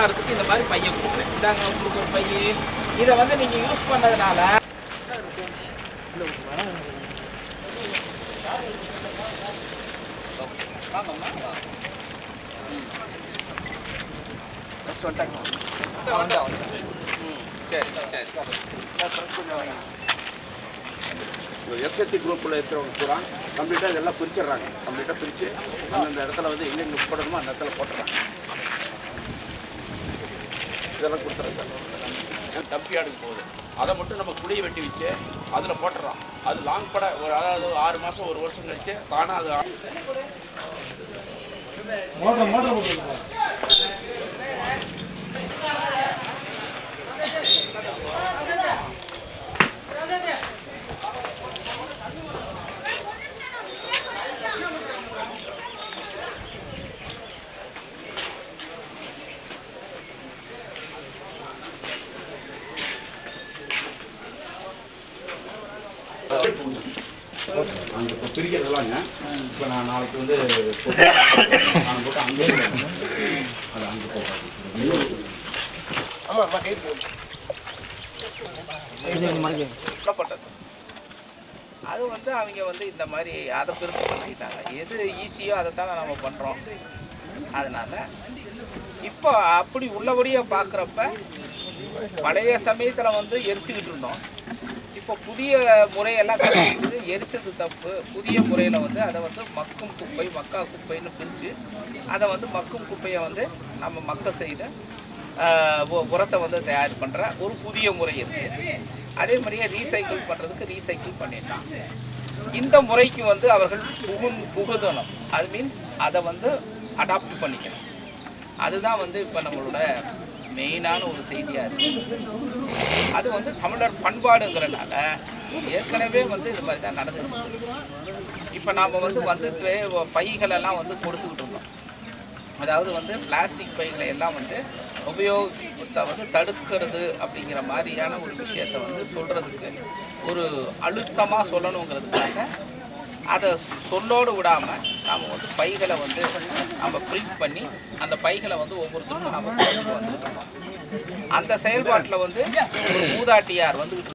உதாரணத்துக்கு இந்த மாதிரி பையை கொடுப்பேன். இதாங்க உங்களுக்கு ஒரு பைய. இதை வந்து நீங்கள் யூஸ் பண்ணதுனால சரி சரி எஸ்ஹெச் குரூப்பில் இருக்கிறவங்க பூரா கம்ப்ளீட்டாக இதெல்லாம் பிரிச்சிடுறாங்க. கம்ப்ளீட்டாக பிரித்து அந்தந்த இடத்துல வந்து எங்கெங்கே போடணுமோ அந்த இடத்துல போட்டுறாங்க. இதெல்லாம் கொடுத்துறாங்க. டம்பி ஆடுக்கு போகுது, அதை மட்டும் நம்ம குழியை வெட்டி வச்சு அதில் போட்டுறோம். அது லாங் பட ஒரு அதாவது 6 மாதம் 1 வருஷம் கழிச்சு தானே அது அங்கே இப்போ பிரிக்கிறதுலாங்க. இப்போ நான் நாளைக்கு வந்து நான் போட்டு அங்கே அது அங்கே போட்டேன். அது வந்து அவங்க வந்து இந்த மாதிரி அதை பெருசு பண்ணிட்டாங்க. எது ஈஸியோ அதை தானே நம்ம பண்ணுறோம். அதனால் இப்போ அப்படி உள்ளபடியாக பார்க்குறப்ப பழைய சமயத்தில் வந்து எரிச்சுக்கிட்டு இருந்தோம். இப்போ புதிய முறையெல்லாம் கண்டுபிடிச்சது. எரிச்சது தப்பு. புதிய முறையில் வந்து அதை வந்து மக்கும் குப்பை மக்கா குப்பைன்னு பிரித்து அதை வந்து மக்கும் குப்பையை வந்து நம்ம மக்க செய்து உரத்தை வந்து தயார் பண்ணுற ஒரு புதிய முறை இருக்குது. அதே மாதிரியே ரீசைக்கிள் பண்ணுறதுக்கு ரீசைக்கிள் பண்ணிடலாம். இந்த முறைக்கு வந்து அவர்கள் புகுதணும். அது மீன்ஸ் அதை வந்து அடாப்ட் பண்ணிக்கணும். அதுதான் வந்து இப்போ நம்மளோட மெயினான ஒரு செய்தியாக இருக்குது. அது வந்து தமிழர் பண்பாடுங்கிறனால ஏற்கனவே வந்து இது மாதிரி தான் நடந்துருக்கு. இப்போ நாம் வந்துட்டு பைகளெல்லாம் வந்து கொடுத்துக்கிட்டு இருந்தோம். அதாவது வந்து பிளாஸ்டிக் பைகளை எல்லாம் வந்து உபயோகத்தை வந்து தடுக்கிறது அப்படிங்கிற மாதிரியான ஒரு விஷயத்தை வந்து சொல்கிறதுக்கு ஒரு அழுத்தமாக சொல்லணுங்கிறதுக்காக அதை சொல்லோடு விடாமல் நாம் வந்து பைகளை வந்து நம்ம பிரிண்ட் பண்ணி அந்த பைகளை வந்து ஒவ்வொருத்தருக்கும் நம்ம வந்துட்டு இருக்கோம். அந்த செயல்பாட்டில் வந்து ஒரு மூதாட்டியார் வந்துக்கிட்டு